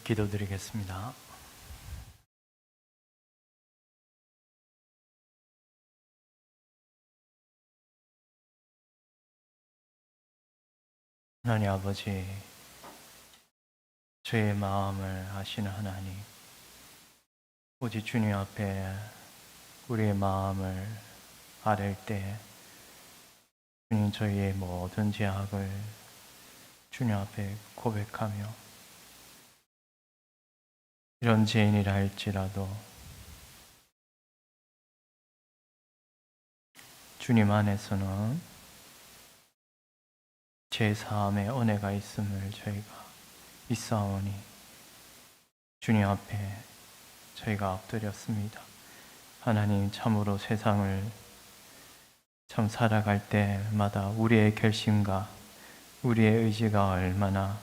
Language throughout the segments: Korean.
기도드리겠습니다. 하나님 아버지, 저의 마음을 아시는 하나님, 오직 주님 앞에 우리의 마음을 아랠 때 주님 저희의 모든 죄악을 주님 앞에 고백하며 이런 죄인이라 할지라도 주님 안에서는 제 사함의 은혜가 있음을 저희가 있사오니 주님 앞에 저희가 엎드렸습니다. 하나님, 참으로 세상을 참 살아갈 때마다 우리의 결심과 우리의 의지가 얼마나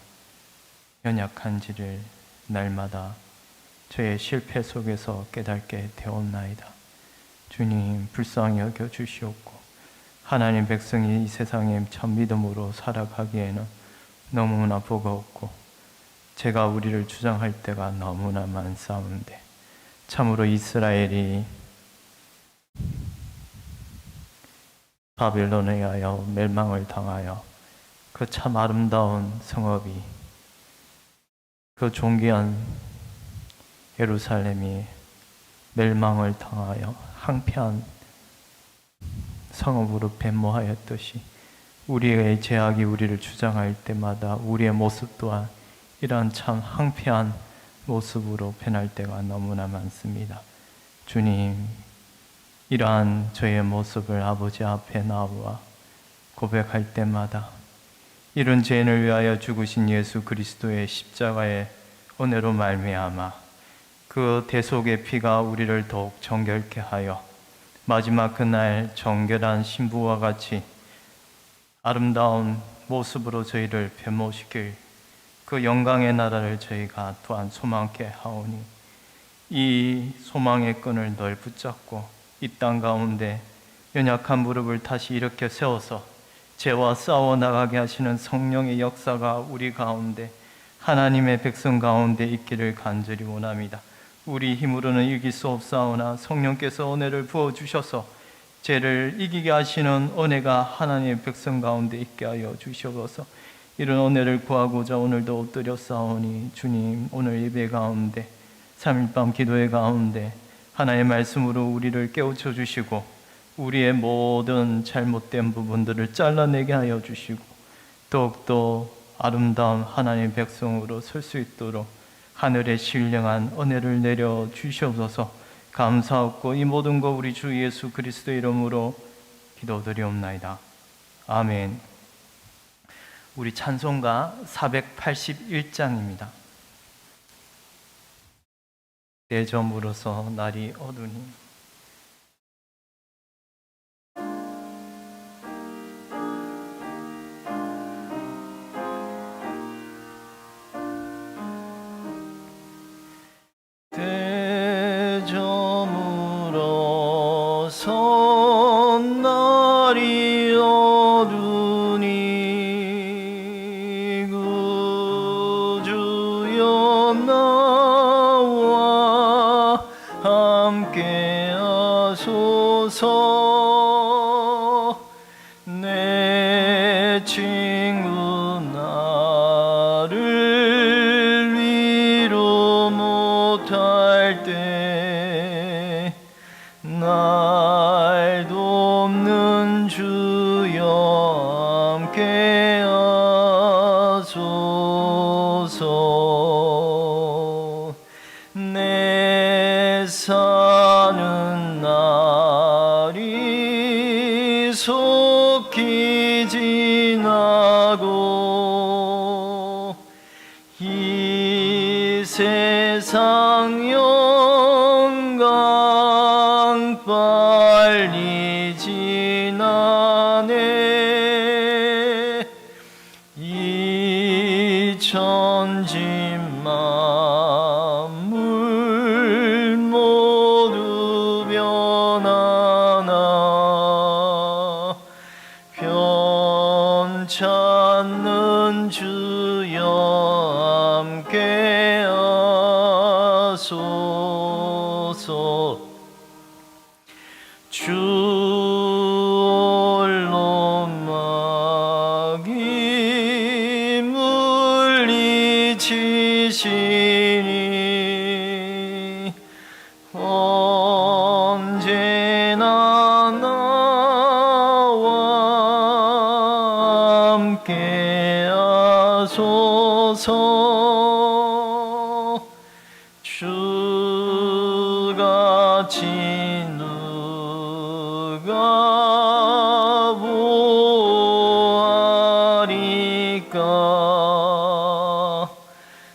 연약한지를 날마다 저의 실패 속에서 깨닫게 되었나이다. 주님, 불쌍히 여겨 주시옵고 하나님 백성이 이 세상에 참 믿음으로 살아가기에는 너무나 버거웠고 제가 우리를 주장할 때가 너무나 많사온데 참으로 이스라엘이 바벨론에 의하여 멸망을 당하여 그 참 아름다운 성읍이, 그 존귀한 예루살렘이 멸망을 당하여 황폐한 성읍으로 변모하였듯이 우리의 죄악이 우리를 주장할 때마다 우리의 모습 또한 이러한 참 황폐한 모습으로 변할 때가 너무나 많습니다. 주님, 이러한 저의 모습을 아버지 앞에 나와 고백할 때마다 이런 죄인을 위하여 죽으신 예수 그리스도의 십자가의 은혜로 말미암아 그 대속의 피가 우리를 더욱 정결케 하여 마지막 그날 정결한 신부와 같이 아름다운 모습으로 저희를 변모시킬 그 영광의 나라를 저희가 또한 소망케 하오니 이 소망의 끈을 널 붙잡고 이 땅 가운데 연약한 무릎을 다시 일으켜 세워서 죄와 싸워 나가게 하시는 성령의 역사가 우리 가운데 하나님의 백성 가운데 있기를 간절히 원합니다. 우리 힘으로는 이길 수 없사오나 성령께서 은혜를 부어주셔서 죄를 이기게 하시는 은혜가 하나님의 백성 가운데 있게 하여 주시옵소서. 이런 은혜를 구하고자 오늘도 엎드렸사오니 주님, 오늘 예배 가운데 3일 밤 기도회 가운데 하나님의 말씀으로 우리를 깨우쳐 주시고 우리의 모든 잘못된 부분들을 잘라내게 하여 주시고 더욱더 아름다운 하나님의 백성으로 설 수 있도록 하늘의 신령한 은혜를 내려 주시옵소서. 감사하고 이 모든 것 우리 주 예수 그리스도의 이름으로 기도드리옵나이다. 아멘. 우리 찬송가 481장입니다. 내 점으로서 날이 어두니 대점으로서 날이 어두니 구주여 나와 함께 하소서. 내 친구 나를 위로 못할 때 날 돕는 주여 함께 하소서. 내 사는 날이 속히 지나고 이 세상 영광 빨리 지나네. 이 천지 만물 모두 변하나 변찮는 주여 함께 하소서. 주같이 누가 보아리까.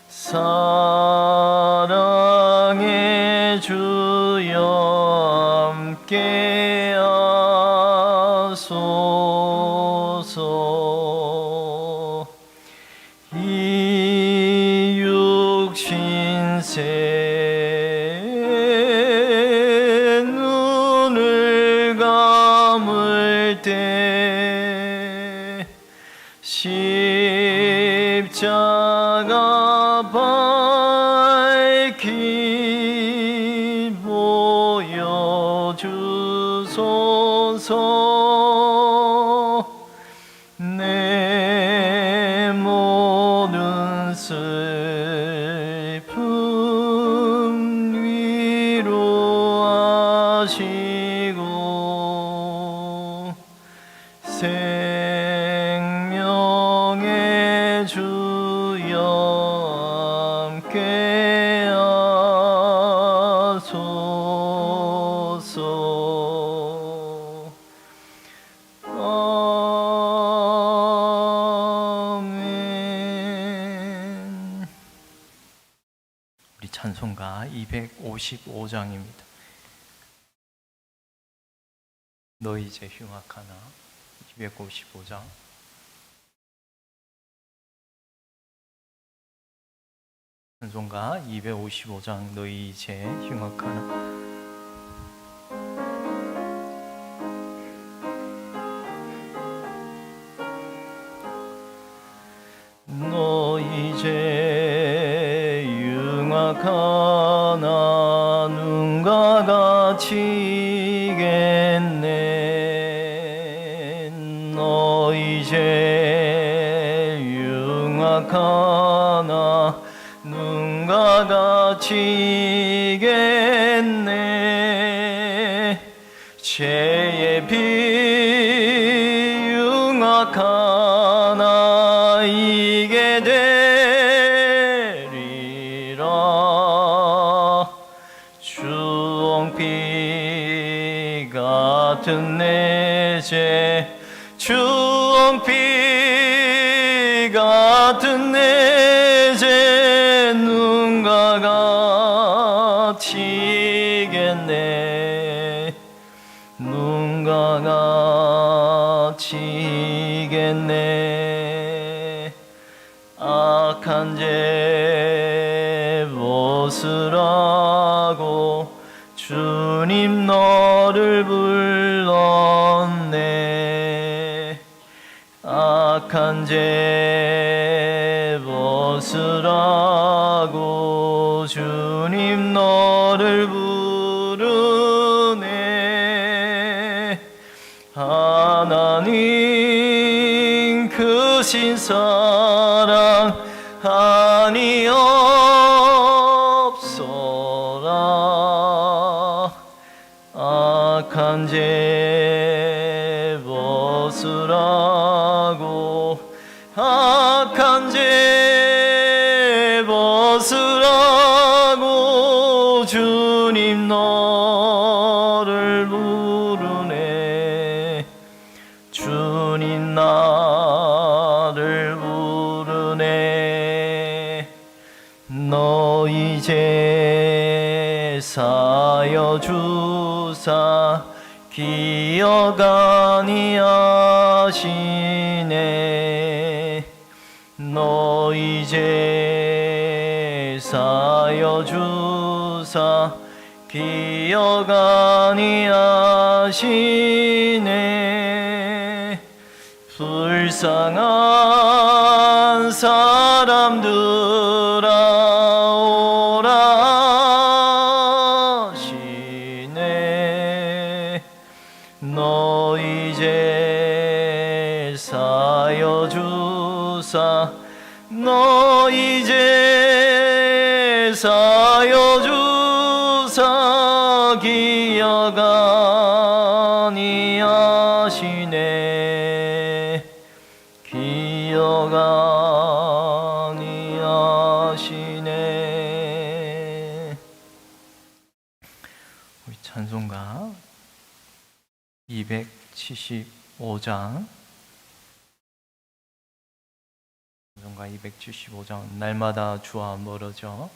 사랑의 주여 함께 하소서. 이 육신세 눈을 감을 때 십자가 밝히 보여주소서. 내 모든 슬픔 위로하시고 생명의 주여 함께 하소서. 아멘. 우리 찬송가 255장입니다. 너 이제 흉악하나. 255장. 찬송가 255장. 너희 이제 흉악하나. 너 이제 흉악하나 눈과 같이겠네. 너 이제 흉악하나 눈과 같이겠네. 죄의 비 흉악하나 이게 되리라. 주홍빛 같은 내 죄 주홍빛 같은 내 죄 눈과 같이겠네. 눈과 같이겠네. 악한 죄 벗으라고 주님 너를 불렀네. 악한 죄 벗으라고 주님 너를 부르네. 하나님 크신 사랑 아니옵소라. 악한 죄 벗으라고 악한 죄 벗으라고 주님 너를 부르네. 주님 나를 부르네. 너 이제 사여 주사 기억 아니하시네. 너 이제 사여 주사 기억 아니하시네. 불쌍한 사람들아 오라 하시네. 너 이제 사여 주사 너 이제 사여 주사 기억 아니하시네. 기억 찬송가 275장 찬송가 275장 날마다 주와 멀어져.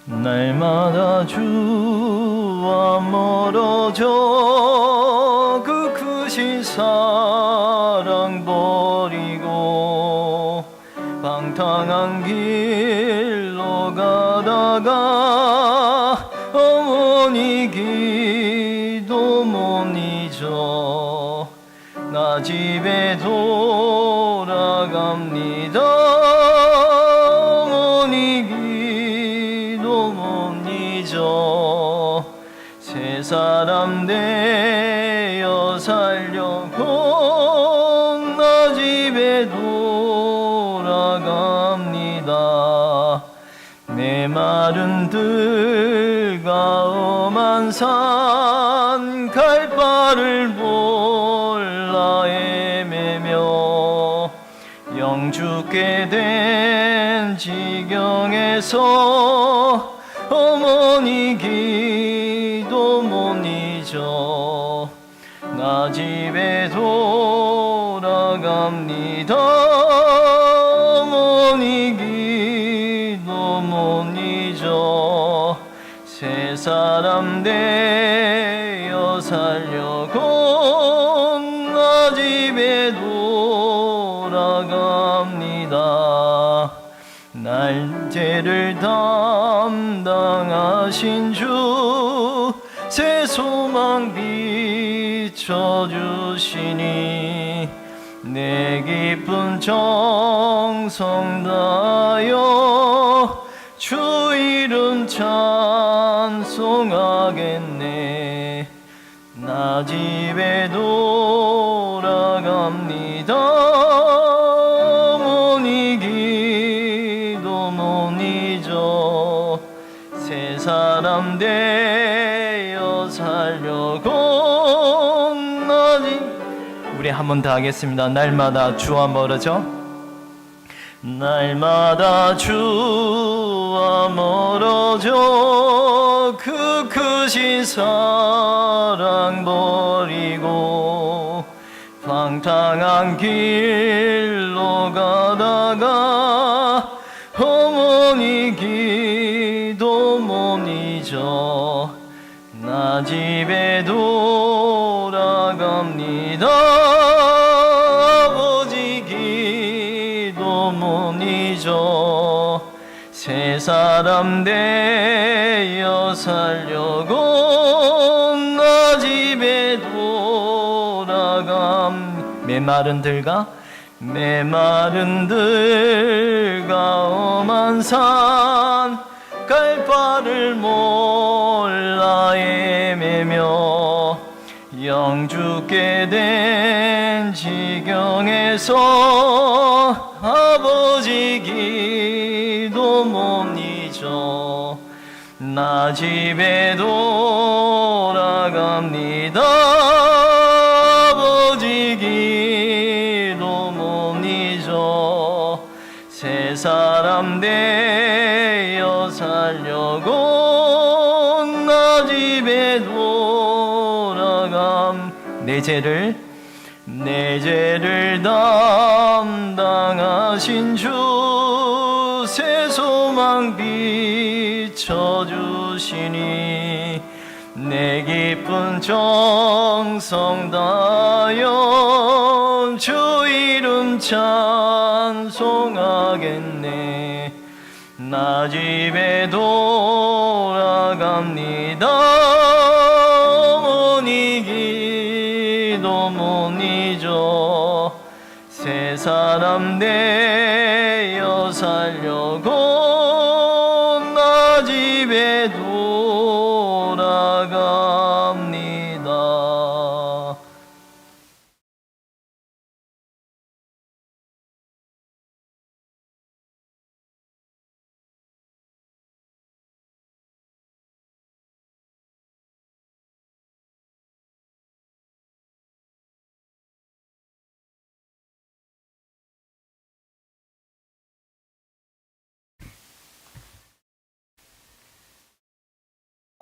날마다 주와 멀어져 그 크신 사랑 버리고 방탕한 길로 가다가 어머니 기도 못 잊어 나 집에 돌아갑니다. 어머니 기도 못 잊어 새 사람 되어 살려고 나 집에 돌아갑니다. 메마른 들과 험한 산 갈 바를 몰라 헤매며 영 죽게 된 지경에서 어머니 기도 못 잊어 나 집에 돌아갑니다. 어머니 기도 못 잊어 새 사람 되어 살려고 나 집에 돌아갑니다. 날 죄를 담당하신 주 새 소망 비춰주시니 내 기쁜 정성 다하여 주 이름 찬송하겠네. 나 집에 돌아갑니다. 어머니 기도 못 잊어 새 사람 되어 살려고 나 집 우리 한 번 더 하겠습니다. 날마다 주와 멀어져 날마다 주와 멀어져 그 크신 사랑 버리고 방탕한 길로 가다가 어머니 기도 못 잊어 나 집에 돌아갑니다. 아버지 기도 못 잊어 새 사람 되어 살려고 나 집에 돌아감. 메마른 들과 험한 산 갈 바를 몰라 헤매며 영 죽게 된 지경에서 아버지 기도 못 잊어 나 집에 돌아갑니다. 아버지 기도 못 잊어 새 사람 되어 살려고 나 집에 돌아감. 내 죄를 담당하신 주 새 소망 비춰주시니 내 기쁜 정성 다하여 주 이름 찬송하겠네. 나 집에 돌아갑니다. 어머니 기도 못 잊어 새 사람 되어 살려고 나 집에 돌아갑니다.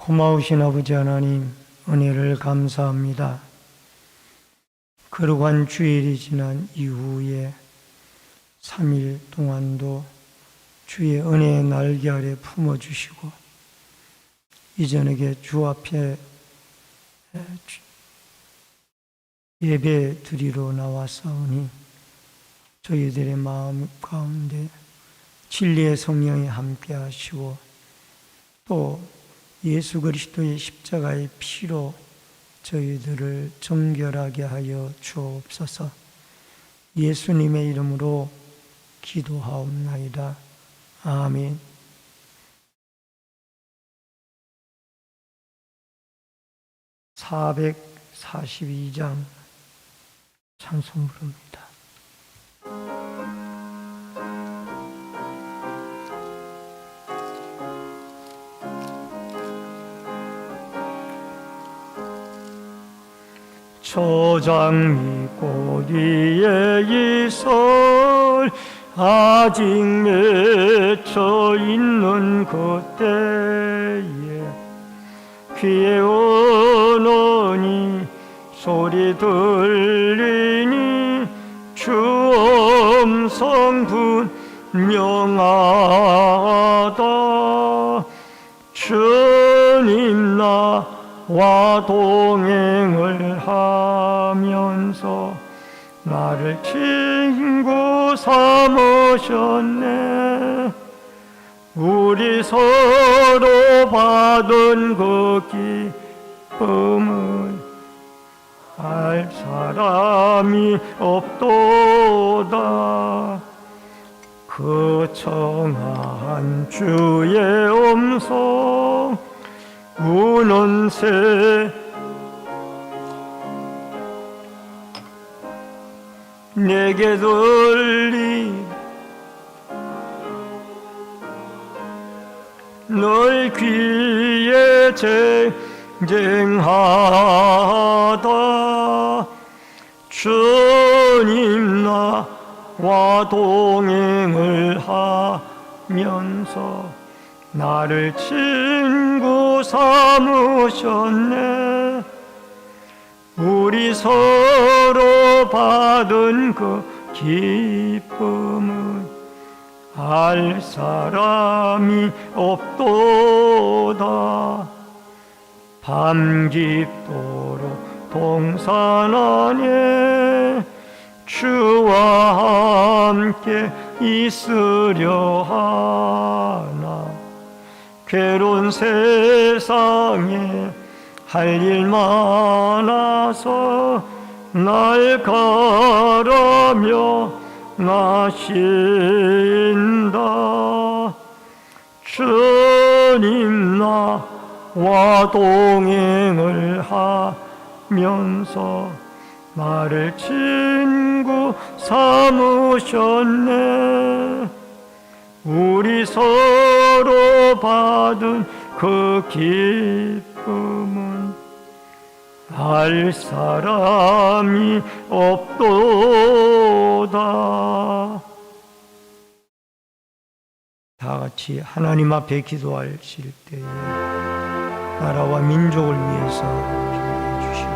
고마우신 아버지 하나님, 은혜를 감사합니다. 거룩한 주일이 지난 이후에 3일 동안도 주의 은혜의 날개 아래 품어주시고 이 저녁에 주 앞에 예배 드리러 나왔사오니 저희들의 마음 가운데 진리의 성령이 함께 하시고 또 예수 그리스도의 십자가의 피로 저희들을 정결하게 하여 주옵소서. 예수님의 이름으로 기도하옵나이다. 아멘. (442장) 찬송 부릅니다. 초장미 꽃 위에 이슬 아직 맺혀 있는 그때에 귀에 오노니 소리 들리니 주 음성 분명하다. 주님 나와 동행을 하면서 나를 친구 삼으셨네. 우리 서로 받은 그 기쁨을 알 사람이 없도다. 그 청한 주의 음성 우는 새 내게 들리 널 귀에 쟁쟁하다. 주님 나와 동행을 하면서 나를 친구 삼으셨네. 우리 서로 받은 그 기쁨은 알 사람이 없도다. 밤 깊도록 동산 안에 주와 함께 있으려 하나. 괴로운 세상에 할 일 많아서 날 가라며 나신다. 주님 나와 동행을 하면서 나를 친구 삼으셨네. 우리 서로 받은 그 기쁨은 알 사람이 없도다. 다 같이 하나님 앞에 기도하실 때에 나라와 민족을 위해서 기도해 주시고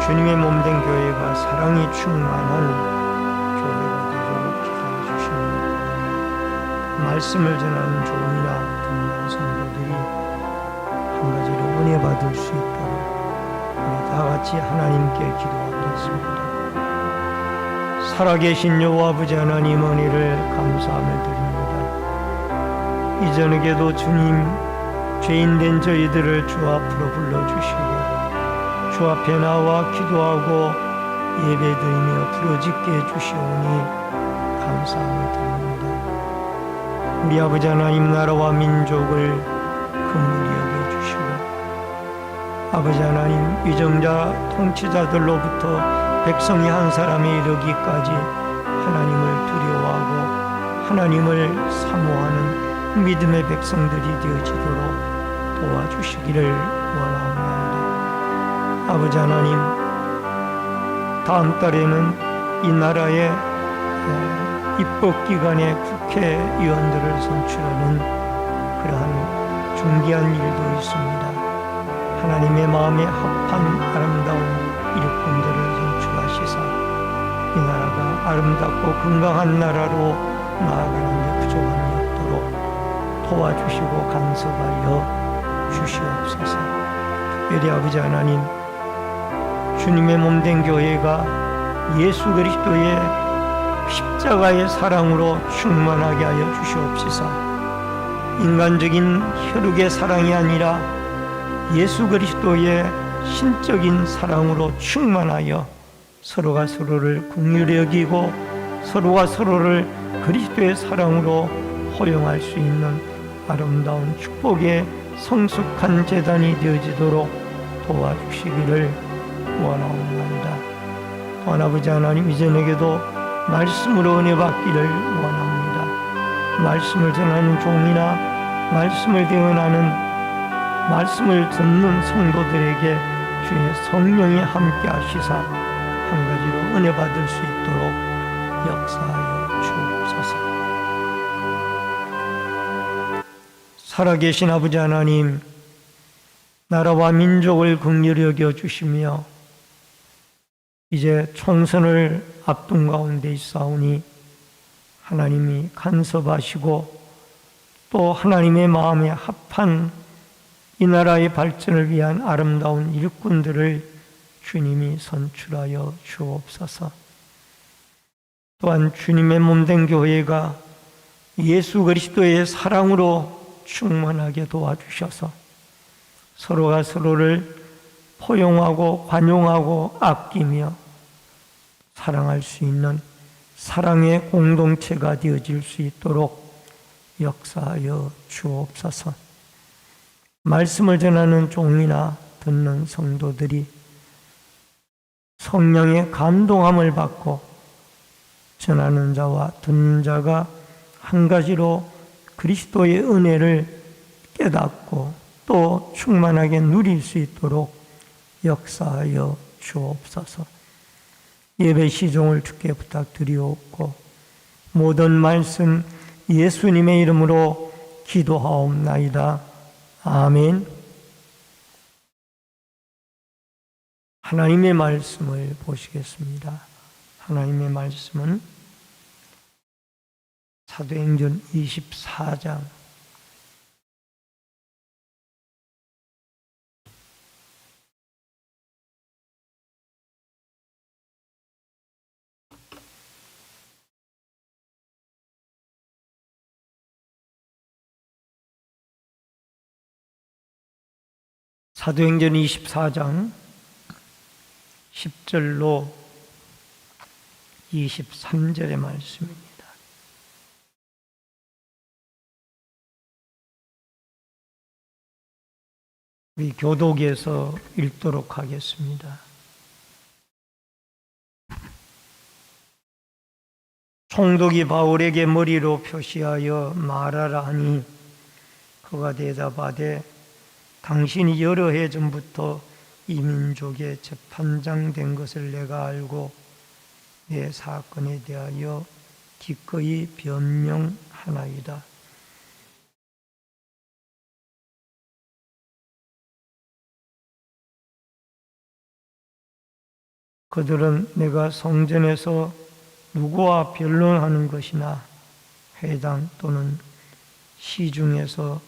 주님의 몸된 교회가 사랑이 충만한 교회가 되도록 기도해 주시고 말씀을 전하는 조은이나 동만 성도들이 한 가지로 은혜 받을 수 있도록 우리 다 같이 하나님께 기도하겠습니다. 살아계신 여호와 아버지 하나님, 은혜를 감사함을 드립니다. 이 저녁에도 주님, 죄인된 저희들을 주 앞으로 불러주시고 주 앞에 나와 기도하고 예배드리며 부르짖게 해주시오니 감사함을 드립니다. 우리 아버지 하나님, 나라와 민족을 긍휼히 여겨주시고 아버지 하나님, 위정자 통치자들로부터 백성이 한 사람에 이르기까지 하나님을 두려워하고 하나님을 사모하는 믿음의 백성들이 되어지도록 도와주시기를 원하옵나이다. 아버지 하나님, 다음 달에는 이 나라의 입법기관의 국회의원들을 선출하는 그러한 중대한 일도 있습니다. 하나님의 마음에 합한 아름다운 일꾼들을 선출하시사 이 나라가 아름답고 건강한 나라로 나아가는 데 부족함이 없도록 도와주시고 간섭하여 주시옵소서. 특별히 아버지 하나님, 주님의 몸된 교회가 예수 그리스도의 십자가의 사랑으로 충만하게 하여 주시옵시사. 인간적인 혈육의 사랑이 아니라 예수 그리스도의 신적인 사랑으로 충만하여 서로가 서로를 긍휼히 여기고 서로가 서로를 그리스도의 사랑으로 호용할 수 있는 아름다운 축복의 성숙한 제단이 되어지도록 도와주시기를 원하옵나이다. 또한 아버지 하나님, 이전에게도 말씀으로 은혜 받기를 원합니다. 말씀을 전하는 종이나 말씀을 대언하는 말씀을 듣는 성도들에게 주의 성령이 함께 하시사 한 가지로 은혜 받을 수 있도록 역사하여 주옵소서. 살아계신 아버지 하나님, 나라와 민족을 긍휼히 여겨 주시며 이제 총선을 앞둔 가운데 있사오니 하나님이 간섭하시고 또 하나님의 마음에 합한 이 나라의 발전을 위한 아름다운 일꾼들을 주님이 선출하여 주옵소서. 또한 주님의 몸된 교회가 예수 그리스도의 사랑으로 충만하게 도와주셔서 서로가 서로를 포용하고 관용하고 아끼며 사랑할 수 있는 사랑의 공동체가 되어질 수 있도록 역사하여 주옵소서. 말씀을 전하는 종이나 듣는 성도들이 성령의 감동함을 받고 전하는 자와 듣는 자가 한 가지로 그리스도의 은혜를 깨닫고 또 충만하게 누릴 수 있도록 역사하여 주옵소서. 예배 시종을 주께 부탁드리옵고 모든 말씀 예수님의 이름으로 기도하옵나이다. 아멘. 하나님의 말씀을 보시겠습니다. 하나님의 말씀은 사도행전 24장 10절로 23절의 말씀입니다. 우리 교독에서 읽도록 하겠습니다. 총독이 바울에게 머리로 표시하여 말하라 하니 그가 대답하되 당신이 여러 해 전부터 이 민족의 재판장 된 것을 내가 알고 내 사건에 대하여 기꺼이 변명하나이다. 그들은 내가 성전에서 누구와 변론하는 것이나 회당 또는 시중에서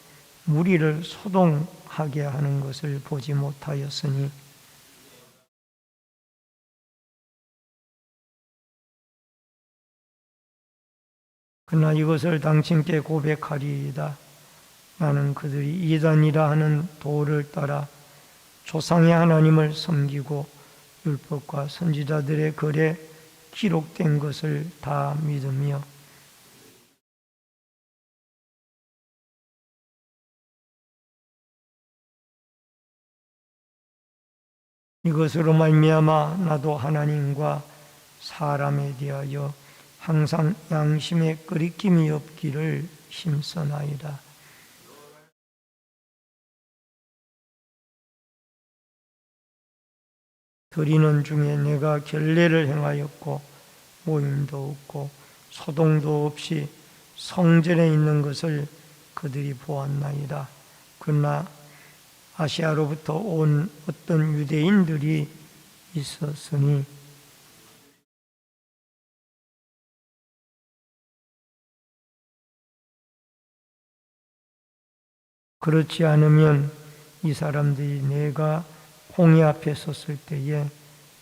무리를 소동하게 하는 것을 보지 못하였으니 그러나 이것을 당신께 고백하리이다. 나는 그들이 이단이라 하는 도를 따라 조상의 하나님을 섬기고 율법과 선지자들의 글에 기록된 것을 다 믿으며 이것으로 말미암아 나도 하나님과 사람에 대하여 항상 양심에 끄리낌이 없기를 힘써나이다. 드리는 중에 내가 결례를 행하였고 모임도 없고 소동도 없이 성전에 있는 것을 그들이 보았나이다. 그러나 아시아로부터 온 어떤 유대인들이 있었으니 그렇지 않으면 이 사람들이 내가 공의 앞에 섰을 때에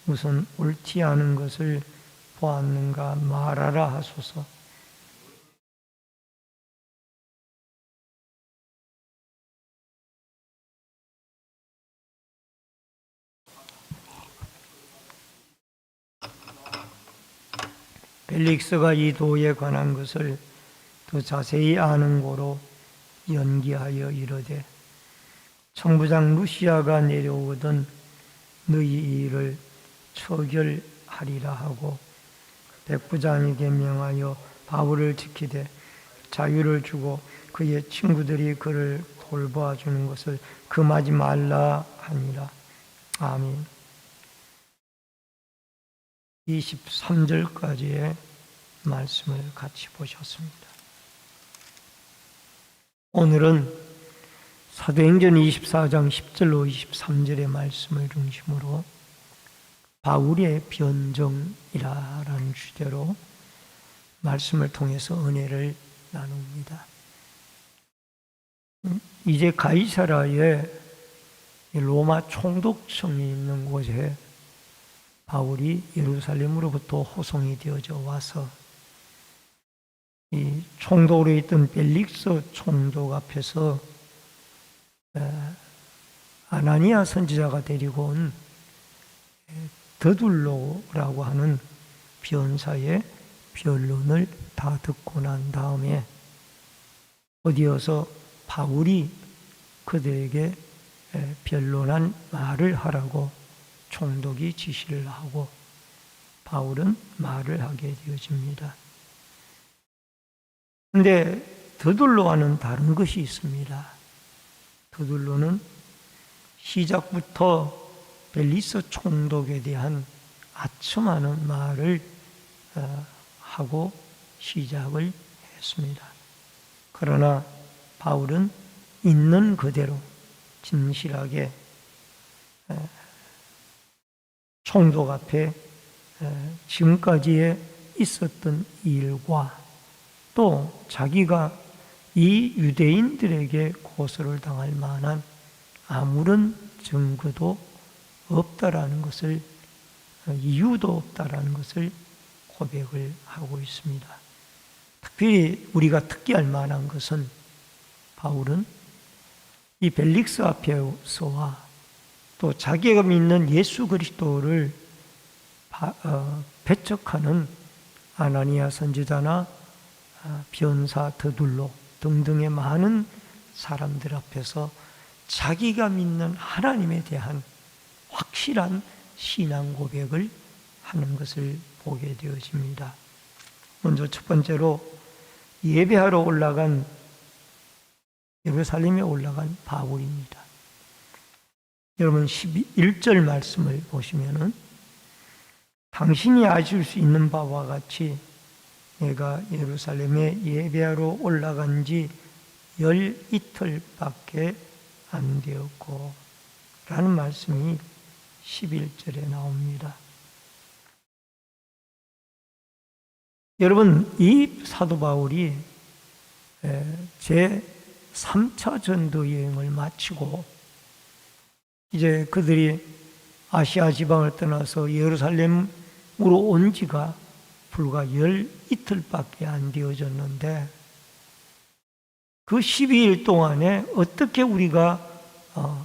무슨 옳지 않은 것을 보았는가 말하라 하소서. 벨릭스가 이 도에 관한 것을 더 자세히 아는 고로 연기하여 이르되 청부장 루시아가 내려오거든 너희 이 일을 처결하리라 하고 백부장에게 명하여 바울을 지키되 자유를 주고 그의 친구들이 그를 돌보아주는 것을 금하지 말라 하니라. 아멘. 23절까지의 말씀을 같이 보셨습니다. 오늘은 사도행전 24장 10절로 23절의 말씀을 중심으로 바울의 변정이라는 주제로 말씀을 통해서 은혜를 나눕니다. 이제 가이사라에 로마 총독청이 있는 곳에 바울이 예루살렘으로부터 호송이 되어져 와서 이 총독으로 있던 벨릭스 총독 앞에서 아나니아 선지자가 데리고 온 더둘로라고 하는 변사의 변론을 다 듣고 난 다음에 어디어서 바울이 그들에게 변론한 말을 하라고 총독이 지시를 하고 바울은 말을 하게 되어집니다. 그런데 더둘로와는 다른 것이 있습니다. 더둘로는 시작부터 벨리스 총독에 대한 아첨하는 말을 하고 시작을 했습니다. 그러나 바울은 있는 그대로 진실하게 총독 앞에 지금까지에 있었던 일과 또 자기가 이 유대인들에게 고소를 당할 만한 아무런 증거도 없다라는 것을, 이유도 없다라는 것을 고백을 하고 있습니다. 특별히 우리가 특기할 만한 것은 바울은 이 벨릭스 앞에서와 또 자기가 믿는 예수 그리스도를 배척하는 아나니아 선지자나 변사 더둘로 등등의 많은 사람들 앞에서 자기가 믿는 하나님에 대한 확실한 신앙 고백을 하는 것을 보게 되어집니다. 먼저 첫 번째로 예배하러 올라간 예루살렘에 올라간 바울입니다. 여러분 11절 말씀을 보시면은 당신이 아실 수 있는 바와 같이 내가 예루살렘에 예배하러 올라간 지 12이틀밖에 안 되었고 라는 말씀이 11절에 나옵니다. 여러분 이 사도 바울이 제 3차 전도 여행을 마치고 이제 그들이 아시아 지방을 떠나서 예루살렘으로 온 지가 불과 12이틀밖에 안 되어졌는데 그 12일 동안에 어떻게 우리가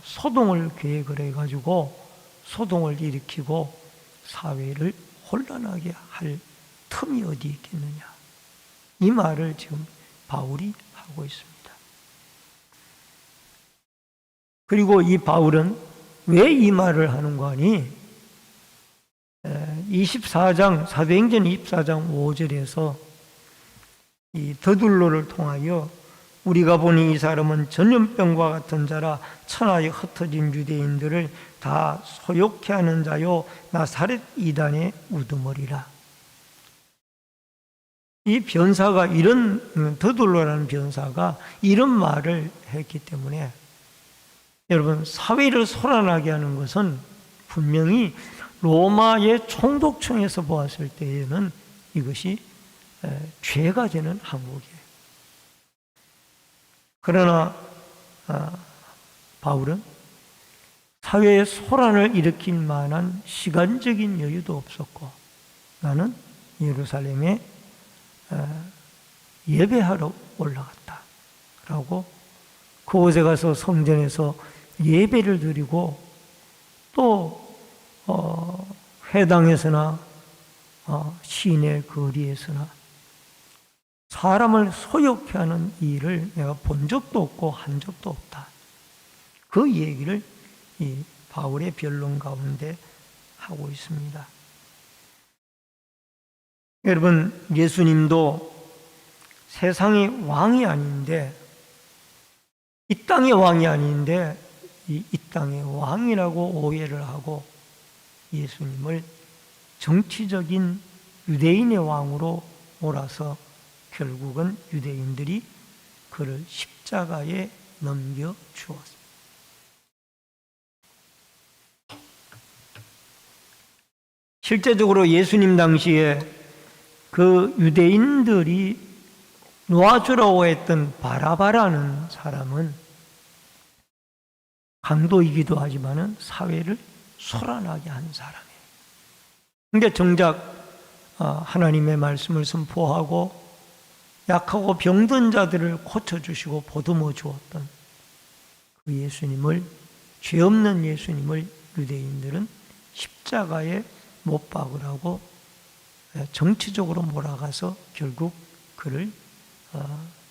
소동을 계획을 해가지고 소동을 일으키고 사회를 혼란하게 할 틈이 어디 있겠느냐. 이 말을 지금 바울이 하고 있습니다. 그리고 이 바울은 왜 이 말을 하는가 하니 24장 사도행전 24장 5절에서 이 더둘로를 통하여 우리가 보니 이 사람은 전염병과 같은 자라 천하에 흩어진 유대인들을 다 소욕케 하는 자요 나사렛 이단의 우두머리라. 이 변사가 더둘로라는 변사가 이런 말을 했기 때문에 여러분, 사회를 소란하게 하는 것은 분명히 로마의 총독청에서 보았을 때에는 이것이 죄가 되는 항목이에요. 그러나 바울은 사회에 소란을 일으킬 만한 시간적인 여유도 없었고, 나는 예루살렘에 예배하러 올라갔다 라고 그곳에 가서 성전에서 예배를 드리고 또 회당에서나 시내 거리에서나 사람을 소욕케 하는 일을 내가 본 적도 없고 한 적도 없다. 그 얘기를 이 바울의 변론 가운데 하고 있습니다. 여러분, 예수님도 세상의 왕이 아닌데, 이 땅의 왕이 아닌데 이 땅의 왕이라고 오해를 하고 예수님을 정치적인 유대인의 왕으로 몰아서 결국은 유대인들이 그를 십자가에 넘겨 주었습니다. 실제적으로 예수님 당시에 그 유대인들이 놓아주라고 했던 바라바라는 사람은 강도이기도 하지만은 사회를 소란하게 한 사람이에요. 근데 정작 하나님의 말씀을 선포하고 약하고 병든 자들을 고쳐주시고 보듬어 주었던 그 예수님을, 죄 없는 예수님을 유대인들은 십자가에 못 박으라고 정치적으로 몰아가서 결국 그를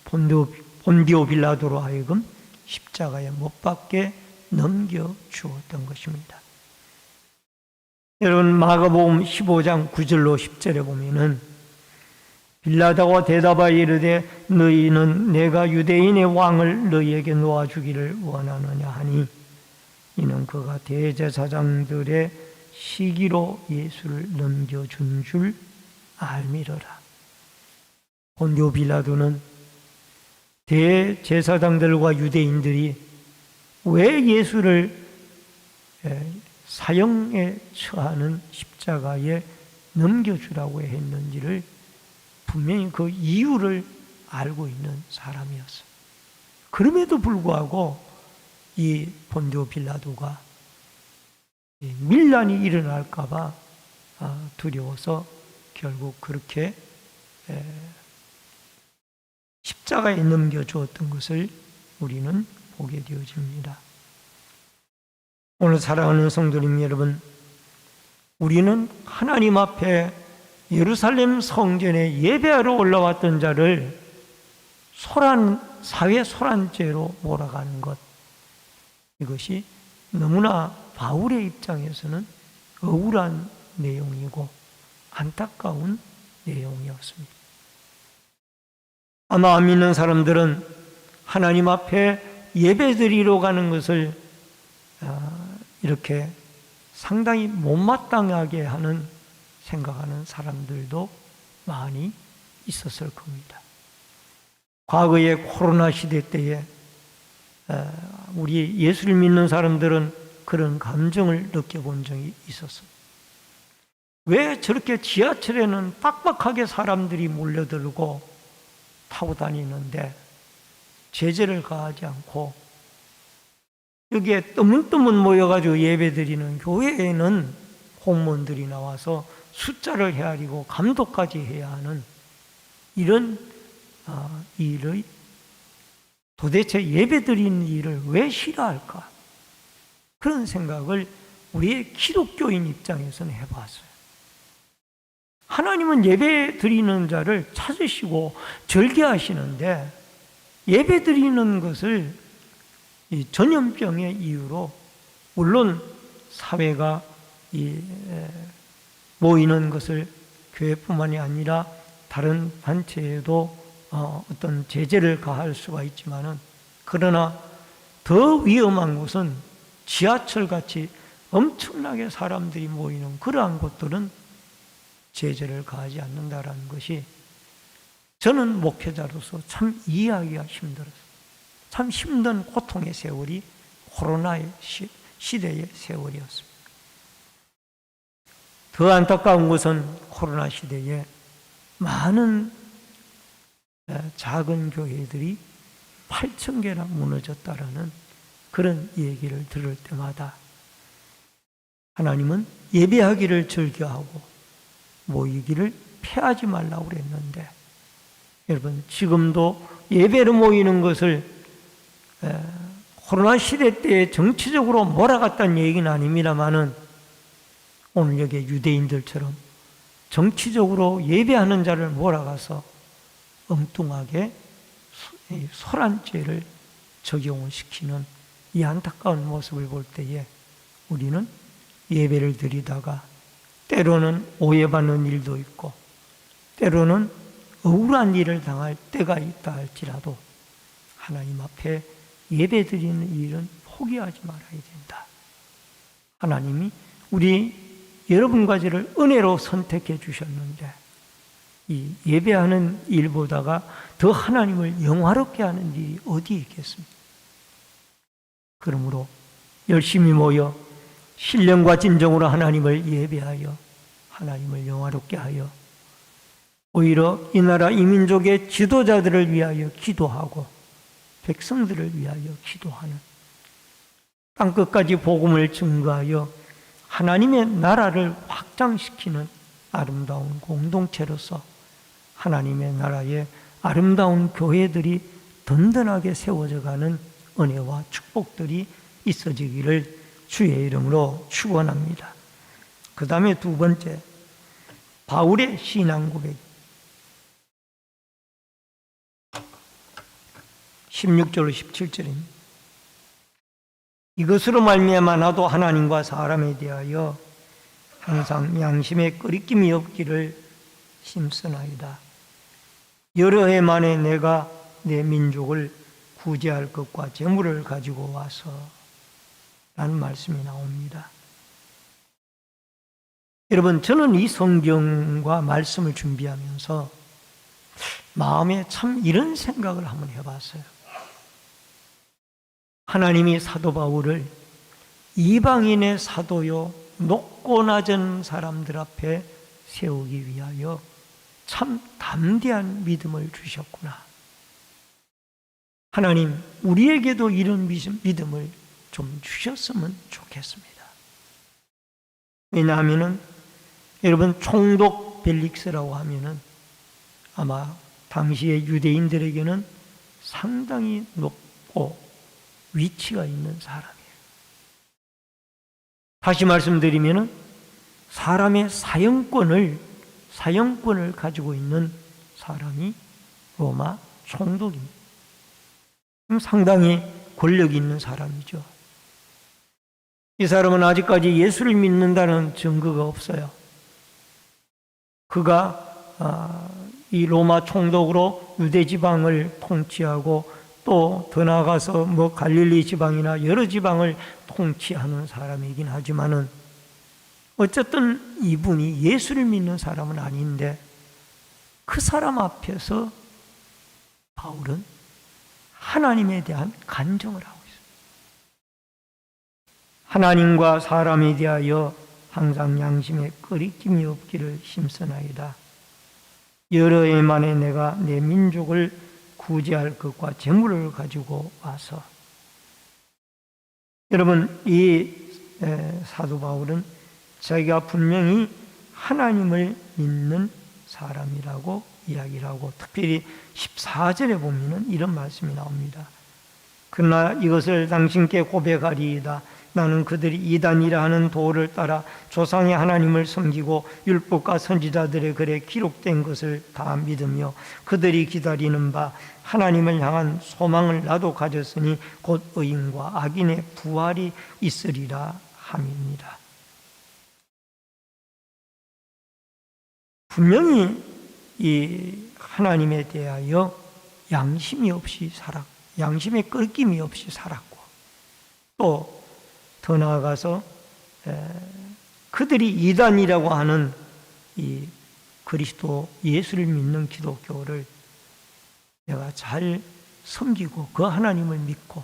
본디오 빌라도로 하여금 십자가에 못 박게 넘겨 주었던 것입니다. 여러분, 마가복음 15장 9절로 10절에 보면은 빌라도가 대답하여 이르되 너희는 내가 유대인의 왕을 너희에게 놓아주기를 원하느냐 하니 이는 그가 대제사장들의 시기로 예수를 넘겨준 줄 알미러라. 본디오 빌라도는 대제사장들과 유대인들이 왜 예수를 사형에 처하는 십자가에 넘겨주라고 했는지를 분명히 그 이유를 알고 있는 사람이었어요. 그럼에도 불구하고 이 본디오 빌라도가 밀란이 일어날까 봐 두려워서 결국 그렇게 십자가에 넘겨주었던 것을 우리는 보게 되어집니다. 오늘 사랑하는 성도님 여러분, 우리는 하나님 앞에 예루살렘 성전에 예배하러 올라왔던 자를 사회 소란죄로 몰아가는 것, 이것이 너무나 바울의 입장에서는 억울한 내용이고 안타까운 내용이었습니다. 아마 안 믿는 사람들은 하나님 앞에 예배드리러 가는 것을 이렇게 상당히 못마땅하게 하는 생각하는 사람들도 많이 있었을 겁니다. 과거의 코로나 시대 때에 우리 예수를 믿는 사람들은 그런 감정을 느껴본 적이 있었습니다. 왜 저렇게 지하철에는 빡빡하게 사람들이 몰려들고 타고 다니는데 제재를 가하지 않고 여기에 뜨문뜨문 모여가지고 예배드리는 교회에는 공무원들이 나와서 숫자를 헤아리고 감독까지 해야 하는 이런 일의 도대체 예배드리는 일을 왜 싫어할까? 그런 생각을 우리의 기독교인 입장에서는 해봤어요. 하나님은 예배드리는 자를 찾으시고 절개하시는데 예배드리는 것을 이 전염병의 이유로, 물론 사회가 모이는 것을 교회뿐만이 아니라 다른 단체에도 어떤 제재를 가할 수가 있지만은, 그러나 더 위험한 것은 지하철같이 엄청나게 사람들이 모이는 그러한 곳들은 제재를 가하지 않는다라는 것이 저는 목회자로서 참 이해하기가 힘들었어요. 참 힘든 고통의 세월이 코로나의 시대의 세월이었습니다. 더 안타까운 것은 코로나 시대에 많은 작은 교회들이 8,000개나 무너졌다라는 그런 얘기를 들을 때마다 하나님은 예배하기를 즐겨하고 모이기를 피하지 말라고 그랬는데, 여러분 지금도 예배로 모이는 것을 코로나 시대 때 정치적으로 몰아갔다는 얘기는 아닙니다만은, 오늘 여기 유대인들처럼 정치적으로 예배하는 자를 몰아가서 엉뚱하게 소란죄를 적용을 시키는 이 안타까운 모습을 볼 때에 우리는 예배를 드리다가 때로는 오해받는 일도 있고 때로는 억울한 일을 당할 때가 있다 할지라도 하나님 앞에 예배 드리는 일은 포기하지 말아야 된다. 하나님이 우리 여러분과 저를 은혜로 선택해 주셨는데 이 예배하는 일보다가 더 하나님을 영화롭게 하는 일이 어디 있겠습니까? 그러므로 열심히 모여 신령과 진정으로 하나님을 예배하여 하나님을 영화롭게 하여 오히려 이 나라 이 민족의 지도자들을 위하여 기도하고 백성들을 위하여 기도하는, 땅끝까지 복음을 증거하여 하나님의 나라를 확장시키는 아름다운 공동체로서 하나님의 나라의 아름다운 교회들이 든든하게 세워져가는 은혜와 축복들이 있어지기를 주의 이름으로 축원합니다. 그 다음에 두 번째, 바울의 신앙 고백 16절로 17절입니다. 이것으로 말미암아 나도 하나님과 사람에 대하여 항상 양심에 끄리낌이 없기를 힘쓰나이다. 여러 해 만에 내가 내 민족을 구제할 것과 재물을 가지고 와서 라는 말씀이 나옵니다. 여러분, 저는 이 성경과 말씀을 준비하면서 마음에 참 이런 생각을 한번 해봤어요. 하나님이 사도 바울을 이방인의 사도요 높고 낮은 사람들 앞에 세우기 위하여 참 담대한 믿음을 주셨구나. 하나님, 우리에게도 이런 믿음을 좀 주셨으면 좋겠습니다. 왜냐하면 여러분, 총독 벨릭스라고 하면은 아마 당시의 유대인들에게는 상당히 높고 위치가 있는 사람이에요. 다시 말씀드리면은 사람의 사형권을 가지고 있는 사람이 로마 총독입니다. 상당히 권력이 있는 사람이죠. 이 사람은 아직까지 예수를 믿는다는 증거가 없어요. 그가 이 로마 총독으로 유대 지방을 통치하고 또 더 나아가서 갈릴리 지방이나 여러 지방을 통치하는 사람이긴 하지만은 어쨌든 이분이 예수를 믿는 사람은 아닌데 그 사람 앞에서 바울은 하나님에 대한 간증을 하고 있어요. 하나님과 사람에 대하여 항상 양심에 끄리낌이 없기를 힘쓰나이다. 여러 해 만에 내가 내 민족을 구제할 것과 재물을 가지고 와서, 여러분, 이 사도 바울은 자기가 분명히 하나님을 믿는 사람이라고 이야기를 하고, 특별히 14절에 보면은 이런 말씀이 나옵니다. 그러나 이것을 당신께 고백하리이다. 나는 그들이 이단이라 하는 도를 따라 조상의 하나님을 섬기고 율법과 선지자들의 글에 기록된 것을 다 믿으며 그들이 기다리는 바 하나님을 향한 소망을 나도 가졌으니 곧 의인과 악인의 부활이 있으리라 함입니다. 분명히 이 하나님에 대하여 양심이 없이 살았고, 양심에 끄김이 없이 살았고, 또 더 나아가서 그들이 이단이라고 하는 이 그리스도 예수를 믿는 기독교를 내가 잘 섬기고 그 하나님을 믿고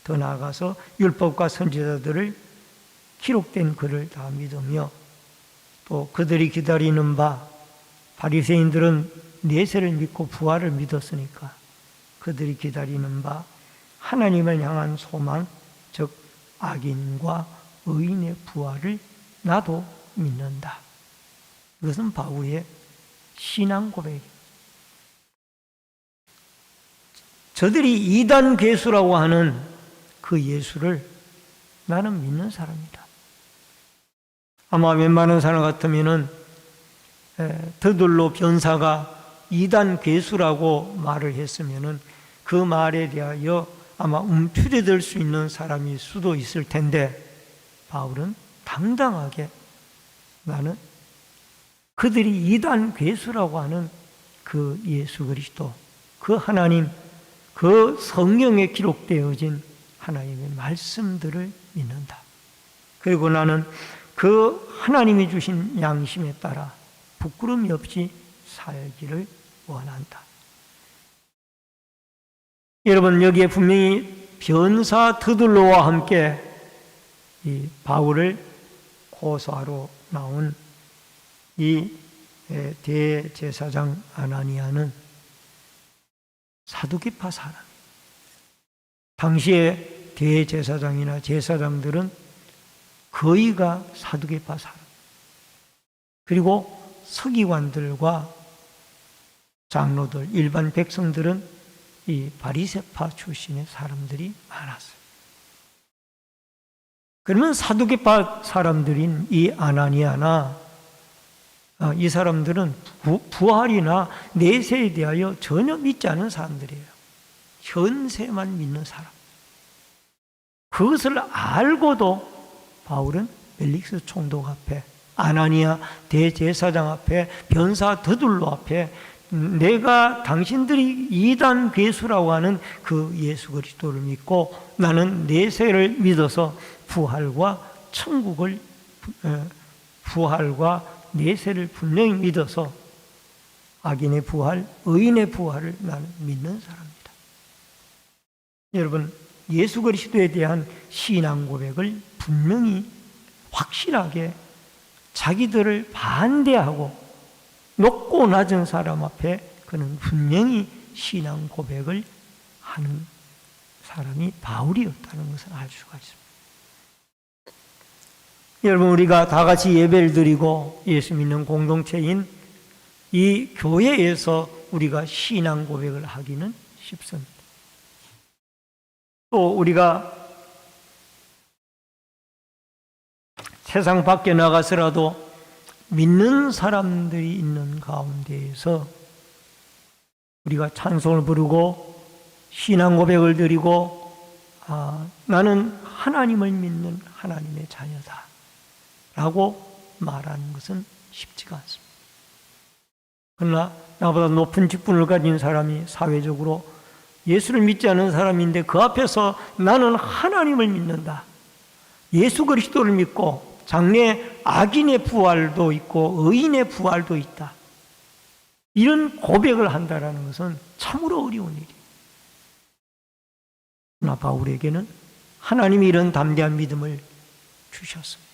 더 나아가서 율법과 선지자들을 기록된 글을 다 믿으며 또 그들이 기다리는 바 바리새인들은 내세를 믿고 부활을 믿었으니까 그들이 기다리는 바 하나님을 향한 소망, 즉 악인과 의인의 부활을 나도 믿는다. 이것은 바울의 신앙 고백입니다. 저들이 이단 괴수라고 하는 그 예수를 나는 믿는 사람이다. 아마 웬만한 사람 같으면은 더둘로 변사가 이단 괴수라고 말을 했으면은 그 말에 대하여 아마 움츠려들 수 있는 사람일 수도 있을 텐데 바울은 당당하게 나는 그들이 이단 괴수라고 하는 그 예수 그리스도, 그 하나님, 그 성경에 기록되어진 하나님의 말씀들을 믿는다. 그리고 나는 그 하나님이 주신 양심에 따라 부끄러움이 없이 살기를 원한다. 여러분, 여기에 분명히 변사 드둘로와 함께 이 바울을 고소하러 나온 이 대제사장 아나니아는 사두개파 사람이에요. 당시에 대제사장이나 제사장들은 거의가 사두개파 사람. 그리고 서기관들과 장로들, 일반 백성들은 이 바리새파 출신의 사람들이 많았어요. 그러면 사두개파 사람들인 이 아나니아나 이 사람들은 부활이나 내세에 대하여 전혀 믿지 않은 사람들이에요. 현세만 믿는 사람. 그것을 알고도 바울은 벨릭스 총독 앞에, 아나니아 대제사장 앞에, 변사 더둘로 앞에 내가 당신들이 이단 괴수라고 하는 그 예수 그리스도를 믿고 나는 내세를 믿어서 부활과 천국을, 부활과 내세를 분명히 믿어서 악인의 부활, 의인의 부활을 나는 믿는 사람이다. 여러분, 예수 그리스도에 대한 신앙 고백을 분명히 확실하게 자기들을 반대하고 높고 낮은 사람 앞에 그는 분명히 신앙 고백을 하는 사람이 바울이었다는 것을 알 수가 있습니다. 여러분, 우리가 다 같이 예배를 드리고 예수 믿는 공동체인 이 교회에서 우리가 신앙 고백을 하기는 쉽습니다. 또 우리가 세상 밖에 나가서라도 믿는 사람들이 있는 가운데에서 우리가 찬송을 부르고 신앙 고백을 드리고 나는 하나님을 믿는 하나님의 자녀다 라고 말하는 것은 쉽지가 않습니다. 그러나 나보다 높은 직분을 가진 사람이 사회적으로 예수를 믿지 않은 사람인데 그 앞에서 나는 하나님을 믿는다, 예수 그리스도를 믿고 장래 악인의 부활도 있고 의인의 부활도 있다, 이런 고백을 한다는 것은 참으로 어려운 일이에요. 그러나 바울에게는 하나님이 이런 담대한 믿음을 주셨습니다.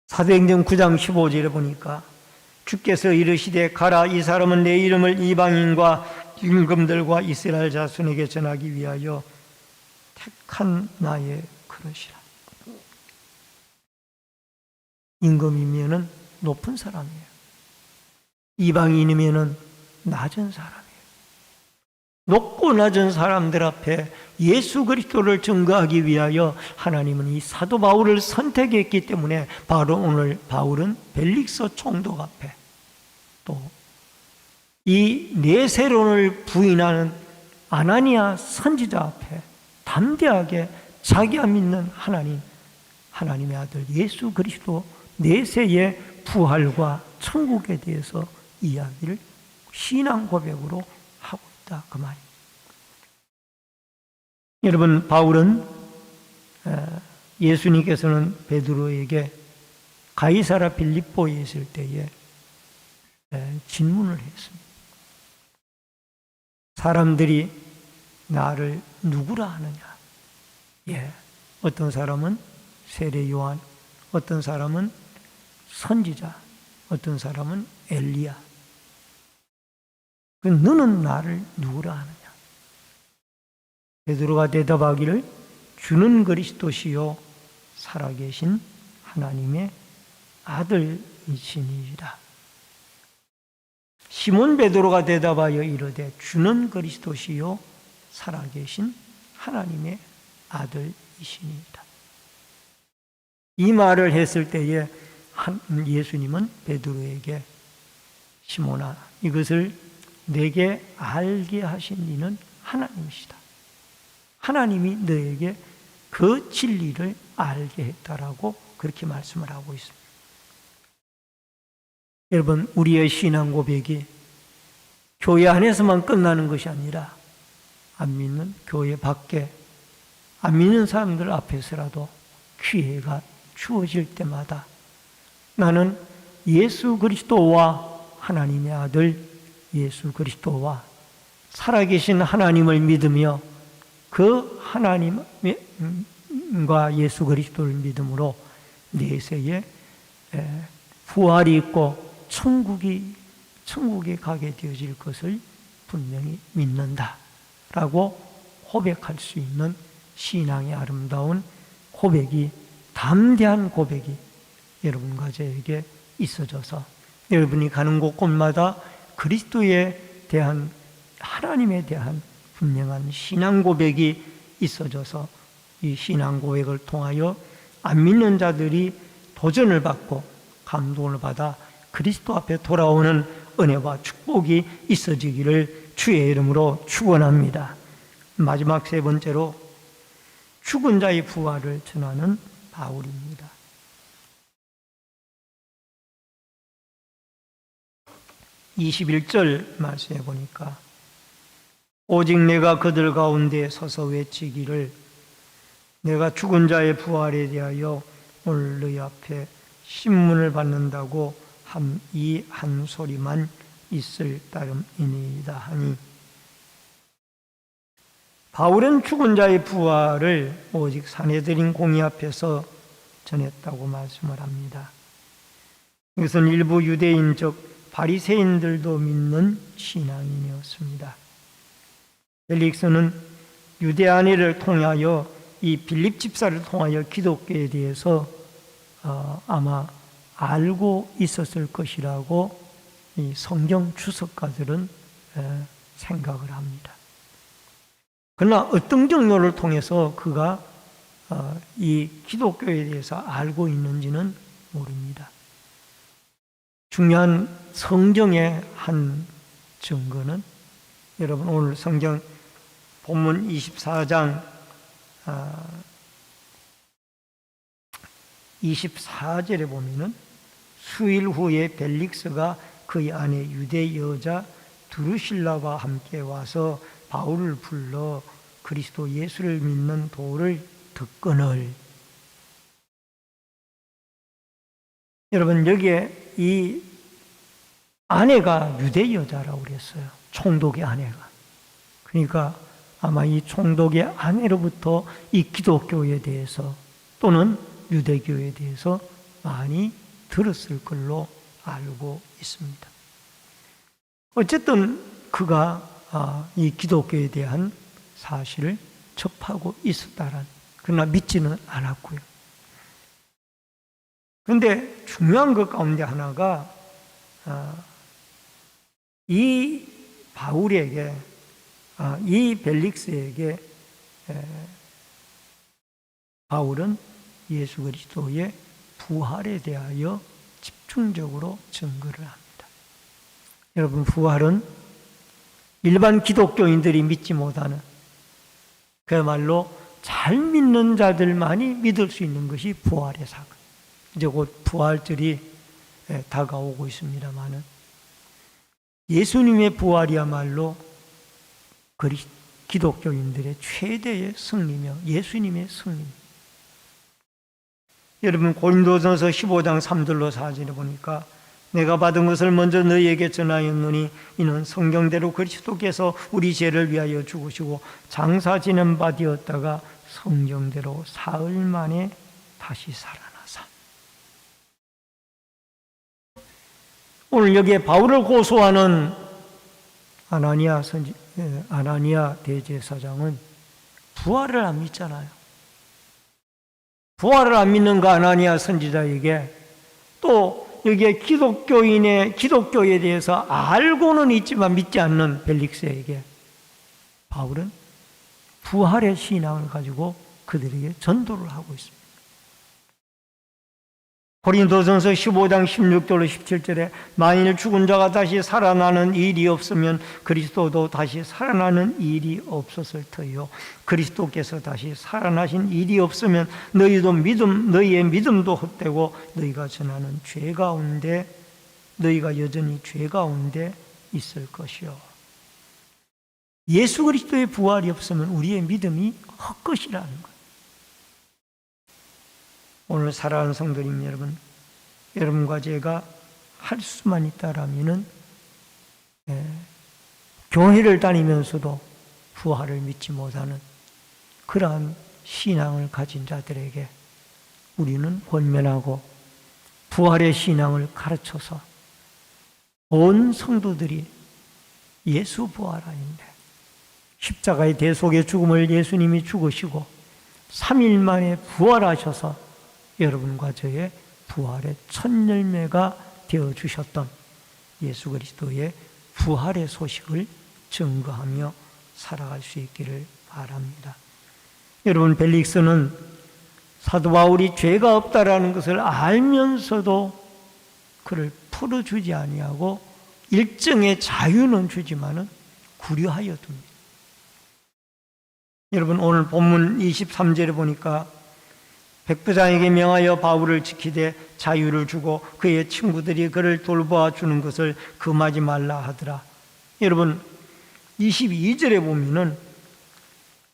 사도행전 9장 15절에 보니까 주께서 이르시되 가라, 이 사람은 내 이름을 이방인과 임금들과 이스라엘 자손에게 전하기 위하여 택한 나의 그릇이라. 임금이면은 높은 사람이에요. 이방인이면은 낮은 사람이에요. 높고 낮은 사람들 앞에 예수 그리스도를 증거하기 위하여 하나님은 이 사도 바울을 선택했기 때문에 바로 오늘 바울은 벨릭스 총독 앞에 또 이 내세론을 부인하는 아나니아 선지자 앞에 담대하게 자기가 믿는 하나님, 하나님의 아들 예수 그리스도 내세의 부활과 천국에 대해서 이야기를 신앙 고백으로 하고 있다, 그 말입니다. 여러분, 바울은 예수님께서는 베드로에게 가이사라 빌립보에 있을 때에 질문을 했습니다. 사람들이 나를 누구라 하느냐? 예, 어떤 사람은 세례 요한, 어떤 사람은 선지자, 어떤 사람은 엘리야. 너는 나를 누구라 하느냐? 베드로가 대답하기를 주는 그리스도시요 살아계신 하나님의 아들이시니이다. 시몬 베드로가 대답하여 이르되 주는 그리스도시요 살아계신 하나님의 아들이시니이다. 이 말을 했을 때에 예수님은 베드로에게 시몬아, 이것을 내게 알게 하신 이는 하나님이시다. 하나님이 너에게 그 진리를 알게 했다라고 그렇게 말씀을 하고 있습니다. 여러분, 우리의 신앙 고백이 교회 안에서만 끝나는 것이 아니라 안 믿는 교회 밖에 안 믿는 사람들 앞에서라도 기회가 주어질 때마다 나는 예수 그리스도와 하나님의 아들 예수 그리스도와 살아계신 하나님을 믿으며 그 하나님과 예수 그리스도를 믿음으로 내세에 부활이 있고 천국에 가게 되어질 것을 분명히 믿는다라고 고백할 수 있는 신앙의 아름다운 고백이, 담대한 고백이 여러분과 저에게 있어져서 여러분이 가는 곳곳마다 그리스도에 대한, 하나님에 대한 분명한 신앙 고백이 있어져서 이 신앙 고백을 통하여 안 믿는 자들이 도전을 받고 감동을 받아 그리스도 앞에 돌아오는 은혜와 축복이 있어지기를 주의 이름으로 축원합니다. 마지막 세 번째로 죽은 자의 부활을 전하는 바울입니다. 21절 말씀해 보니까 오직 내가 그들 가운데 서서 외치기를 내가 죽은 자의 부활에 대하여 오늘 너희 앞에 신문을 받는다고 이 한 소리만 있을 따름이니이다 하니, 바울은 죽은 자의 부활을 오직 산헤드린 공의 앞에서 전했다고 말씀을 합니다. 이것은 일부 유대인 즉 바리새인들도 믿는 신앙이었습니다. 펠릭스는 유대 아내를 통하여 이 빌립 집사를 통하여 기독교에 대해서 아마 알고 있었을 것이라고 이 성경 주석가들은 생각을 합니다. 그러나 어떤 경로를 통해서 그가 이 기독교에 대해서 알고 있는지는 모릅니다. 중요한 성경의 한 증거는 여러분 오늘 성경 본문 24장 24절에 보면은 수일 후에 벨릭스가 그의 아내 유대 여자 두루실라와 함께 와서 바울을 불러 그리스도 예수를 믿는 도를 듣거늘. 여러분 여기에 이 아내가 유대 여자라고 그랬어요. 총독의 아내가. 그러니까 아마 이 총독의 아내로부터 이 기독교에 대해서 또는 유대교에 대해서 많이 들었을 걸로 알고 있습니다. 어쨌든 그가 이 기독교에 대한 사실을 접하고 있었다란, 그러나 믿지는 않았고요. 그런데 중요한 것 가운데 하나가 이 바울에게, 이 벨릭스에게 바울은 예수 그리스도의 부활에 대하여 집중적으로 증거를 합니다. 여러분, 부활은 일반 기독교인들이 믿지 못하는, 그야말로 잘 믿는 자들만이 믿을 수 있는 것이 부활의 사건. 이제 곧 부활절이 다가오고 있습니다마는 예수님의 부활이야말로 기독교인들의 최대의 승리며 예수님의 승리. 여러분 고린도전서 15장 3절로 4절에 보니까 내가 받은 것을 먼저 너희에게 전하였노니 이는 성경대로 그리스도께서 우리 죄를 위하여 죽으시고 장사 지낸 바 되었다가 성경대로 사흘 만에 다시 살아나사. 오늘 여기에 바울을 고소하는 아나니아 대제사장은 부활을 안 믿잖아요. 부활을 안 믿는 그 아나니아 선지자에게 또 여기에 기독교에 대해서 알고는 있지만 믿지 않는 벨릭스에게 바울은 부활의 신앙을 가지고 그들에게 전도를 하고 있습니다. 고린도전서 15장 16절로 17절에 만일 죽은 자가 다시 살아나는 일이 없으면 그리스도도 다시 살아나는 일이 없었을 터이요 그리스도께서 다시 살아나신 일이 없으면 너희의 믿음도 헛되고 너희가 전하는 죄 가운데 너희가 여전히 죄 가운데 있을 것이요. 예수 그리스도의 부활이 없으면 우리의 믿음이 헛것이라는 거예요. 오늘 사랑하는 성도님 여러분, 여러분과 제가 할 수만 있다라면은 교회를 다니면서도 부활을 믿지 못하는 그러한 신앙을 가진 자들에게 우리는 권면하고 부활의 신앙을 가르쳐서 온 성도들이 예수 부활 아닌데 십자가의 대속의 죽음을 예수님이 죽으시고 3일 만에 부활하셔서 여러분과 저의 부활의 첫 열매가 되어주셨던 예수 그리스도의 부활의 소식을 증거하며 살아갈 수 있기를 바랍니다. 여러분, 벨릭스는 사도 바울이 죄가 없다라는 것을 알면서도 그를 풀어주지 아니하고 일정의 자유는 주지만은 구려하여 둡니다. 여러분, 오늘 본문 23절에 보니까 백부장에게 명하여 바울을 지키되 자유를 주고 그의 친구들이 그를 돌보아 주는 것을 금하지 말라 하더라. 여러분, 22절에 보면은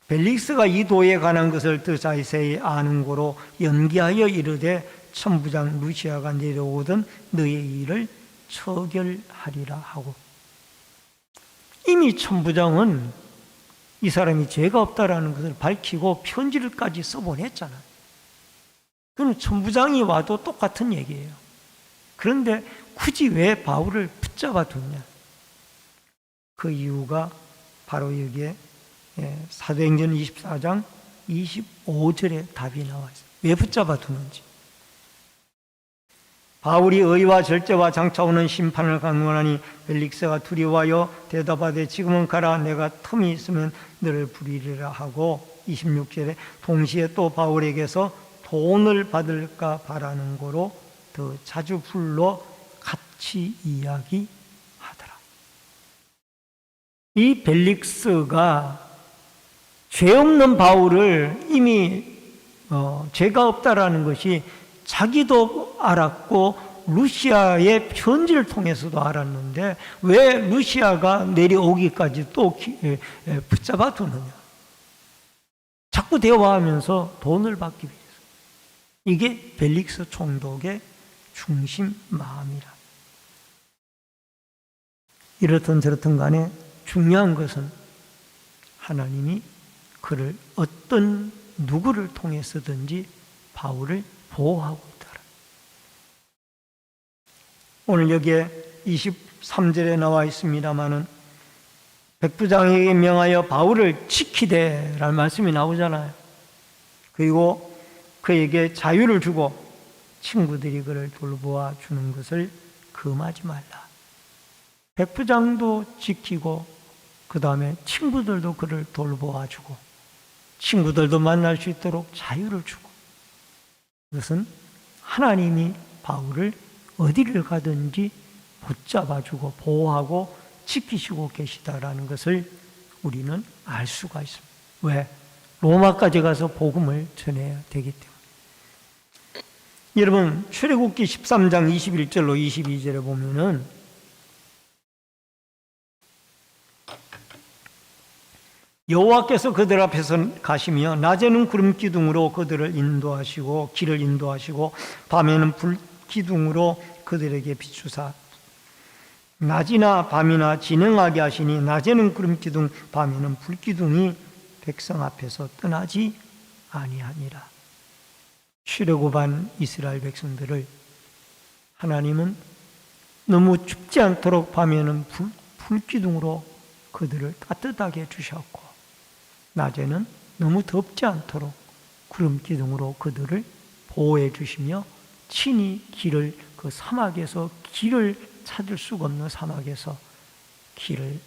벨릭스가 이 도에 관한 것을 더 자세히 아는 고로 연기하여 이르되 천부장 루시아가 내려오든 너의 일을 처결하리라 하고, 이미 천부장은 이 사람이 죄가 없다라는 것을 밝히고 편지를까지 써보냈잖아요. 그는 천부장이 와도 똑같은 얘기예요. 그런데 굳이 왜 바울을 붙잡아 뒀냐? 그 이유가 바로 여기에 사도행전 24장 25절에 답이 나와 있어요. 왜 붙잡아 두는지. 바울이 의와 절제와 장차오는 심판을 강론하니 벨릭스가 두려워하여 대답하되 지금은 가라, 내가 틈이 있으면 너를 부리리라 하고, 26절에 동시에 또 바울에게서 돈을 받을까 바라는 거로 더 자주 불러 같이 이야기하더라. 이 벨릭스가 죄 없는 바울을 이미 죄가 없다라는 것이 자기도 알았고 루시아의 편지를 통해서도 알았는데 왜 루시아가 내려오기까지 또 붙잡아 두느냐? 자꾸 대화하면서 돈을 받기 위해서. 이게 벨릭스 총독의 중심 마음이라. 이렇든 저렇든 간에 중요한 것은 하나님이 그를 어떤 누구를 통해서든지 바울을 보호하고 있다라. 오늘 여기에 23절에 나와 있습니다마는 백부장에게 명하여 바울을 지키되라는 말씀이 나오잖아요. 그리고 그에게 자유를 주고 친구들이 그를 돌보아 주는 것을 금하지 말라. 백부장도 지키고 그 다음에 친구들도 그를 돌보아 주고 친구들도 만날 수 있도록 자유를 주고, 그것은 하나님이 바울을 어디를 가든지 붙잡아 주고 보호하고 지키시고 계시다라는 것을 우리는 알 수가 있습니다. 왜? 로마까지 가서 복음을 전해야 되기 때문에. 여러분, 출애굽기 13장 21절로 22절에 보면은 여호와께서 그들 앞에서 가시며 낮에는 구름 기둥으로 그들을 인도하시고 길을 인도하시고 밤에는 불기둥으로 그들에게 비추사 낮이나 밤이나 진행하게 하시니 낮에는 구름기둥 밤에는 불기둥이 백성 앞에서 떠나지 아니하니라. 출애굽한 이스라엘 백성들을 하나님은 너무 춥지 않도록 밤에는 불기둥으로 그들을 따뜻하게 해주셨고 낮에는 너무 덥지 않도록 구름기둥으로 그들을 보호해 주시며 친히 길을 그 사막에서 길을 찾을 수가 없는 사막에서 길을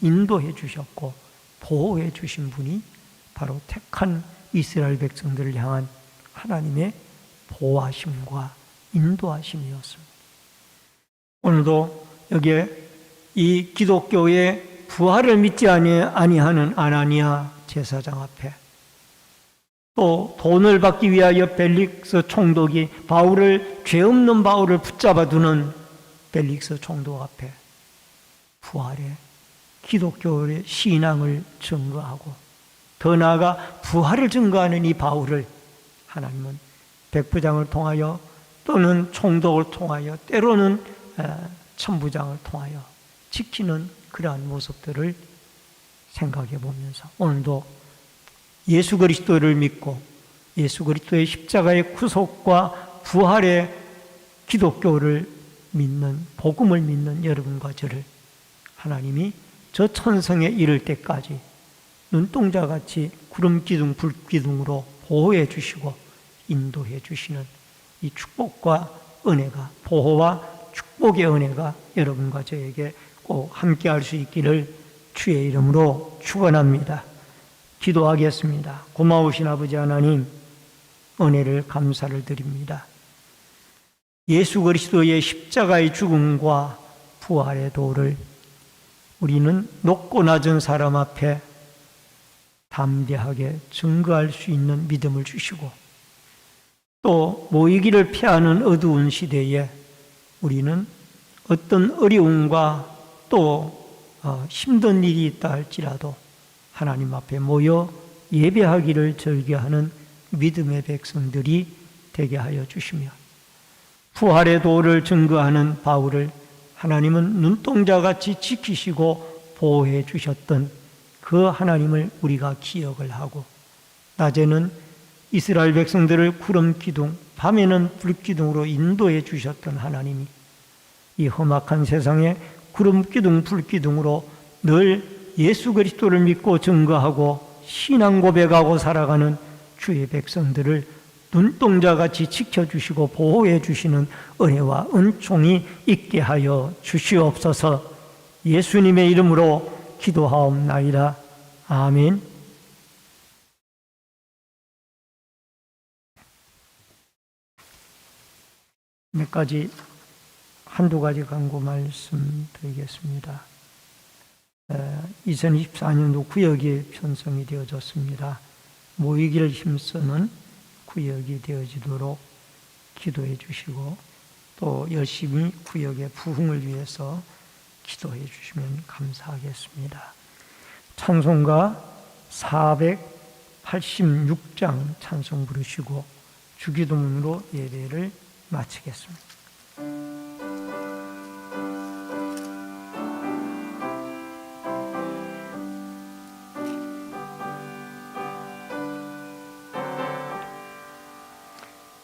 인도해 주셨고 보호해 주신 분이 바로 택한 이스라엘 백성들을 향한 하나님의 보호하심과 인도하심이었습니다. 오늘도 여기에 이 기독교의 부활을 믿지 아니하는 아나니아 제사장 앞에 또 돈을 받기 위하여 벨릭스 총독이 죄 없는 바울을 붙잡아 두는 벨릭스 총독 앞에 부활의 기독교의 신앙을 증거하고 더 나아가 부활을 증거하는 이 바울을 하나님은 백부장을 통하여 또는 총독을 통하여 때로는 천부장을 통하여 지키는 그러한 모습들을 생각해 보면서 오늘도 예수 그리스도를 믿고 예수 그리스도의 십자가의 구속과 부활의 기독교를 믿는 복음을 믿는 여러분과 저를 하나님이 저 천성에 이를 때까지 눈동자같이 구름기둥 불기둥으로 보호해 주시고 인도해 주시는 이 축복과 은혜가 보호와 축복의 은혜가 여러분과 저에게 꼭 함께할 수 있기를 주의 이름으로 축원합니다. 기도하겠습니다. 고마우신 아버지 하나님, 은혜를 감사를 드립니다. 예수 그리스도의 십자가의 죽음과 부활의 도를 우리는 높고 낮은 사람 앞에 담대하게 증거할 수 있는 믿음을 주시고 또 모이기를 피하는 어두운 시대에 우리는 어떤 어려움과 또 힘든 일이 있다 할지라도 하나님 앞에 모여 예배하기를 즐겨하는 믿음의 백성들이 되게 하여 주시며 부활의 도를 증거하는 바울을 하나님은 눈동자같이 지키시고 보호해 주셨던 그 하나님을 우리가 기억을 하고 낮에는 이스라엘 백성들을 구름기둥, 밤에는 불기둥으로 인도해 주셨던 하나님이 이 험악한 세상에 구름기둥, 불기둥으로 늘 예수 그리스도를 믿고 증거하고 신앙 고백하고 살아가는 주의 백성들을 눈동자같이 지켜주시고 보호해 주시는 은혜와 은총이 있게 하여 주시옵소서. 예수님의 이름으로 기도하옵나이다. 아멘. 한두 가지 광고 말씀드리겠습니다. 2024년도 구역이 편성이 되어졌습니다. 모이기를 힘쓰는 구역이 되어지도록 기도해 주시고 또 열심히 구역의 부흥을 위해서 기도해 주시면 감사하겠습니다. 찬송가 486장 찬송 부르시고 주기도문으로 예배를 마치겠습니다.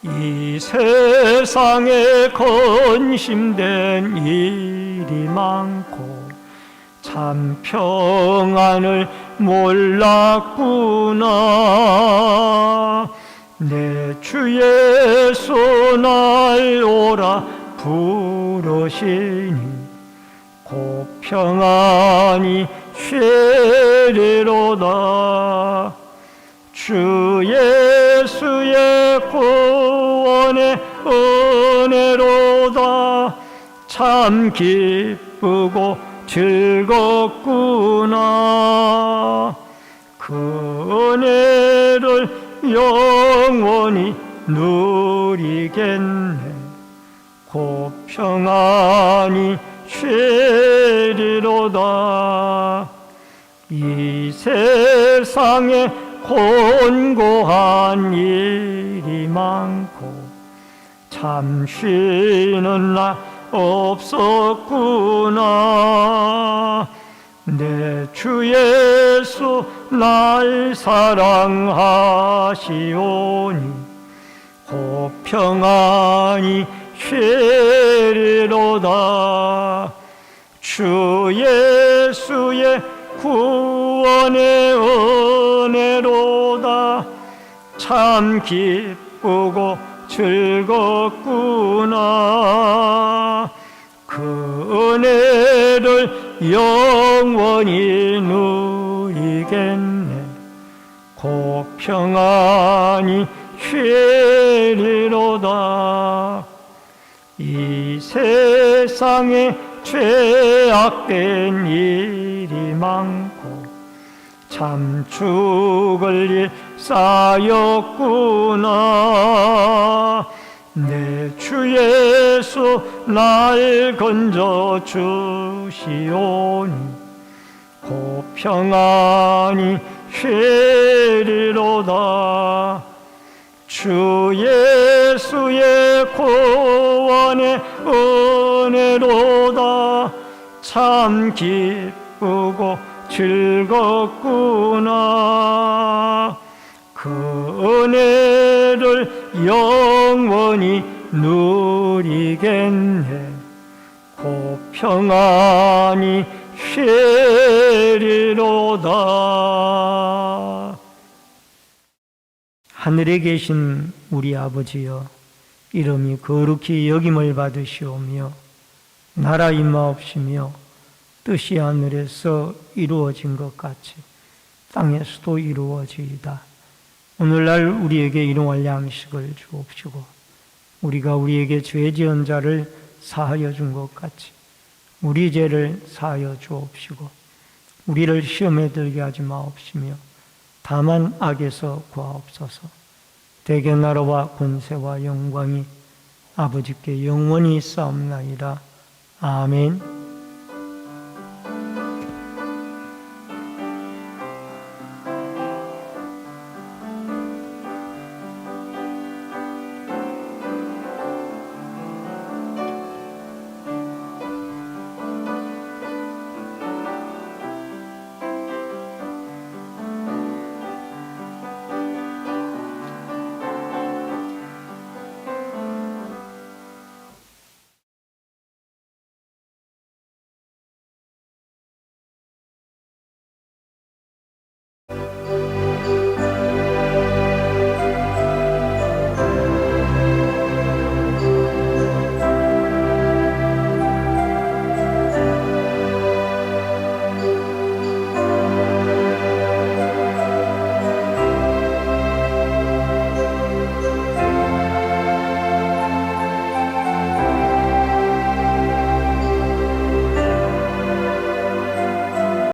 이 세상에 근심된 일이 많고 참 평안을 몰랐구나. 내 주 예수 날 오라 부르시니 곧 평안이 쉬리로다. 주 예수의 구원의 은혜로다. 참 기쁘고 즐겁구나. 그 은혜를 영원히 누리겠네. 곧 평안이 쉬리로다. 이 세상에 곤고한 일이 많고 참 참시는 나 없었구나. 내 주 예수 날 사랑하시오니 곧 평안히 쉬리로다. 주 예수의 구원의 은혜로다. 참 기쁘고 즐겁구나. 그 은혜를 영원히 누리겠네. 곧 평안히 쉬리로다. 이 세상에 죄악된 일이 많고 참 죽을 일 쌓였구나. 내 주 예수 날 건져 주시오니 곧 평안히 쉬리로다. 주 예수의 구원의 은혜로다. 참 기쁘고 즐겁구나. 그 은혜를 영원히 누리겠네. 곧 평안히 쉬리로다. 하늘에 계신 우리 아버지여, 이름이 거룩히 여김을 받으시오며 나라 임하옵시며 뜻이 하늘에서 이루어진 것 같이 땅에서도 이루어지이다. 오늘날 우리에게 일용할 양식을 주옵시고 우리가 우리에게 죄 지은 자를 사하여 준 것 같이 우리 죄를 사하여 주옵시고 우리를 시험에 들게 하지 마옵시며 다만 악에서 구하옵소서. 대개 나라와 권세와 영광이 아버지께 영원히 있사옵나이다. 아멘.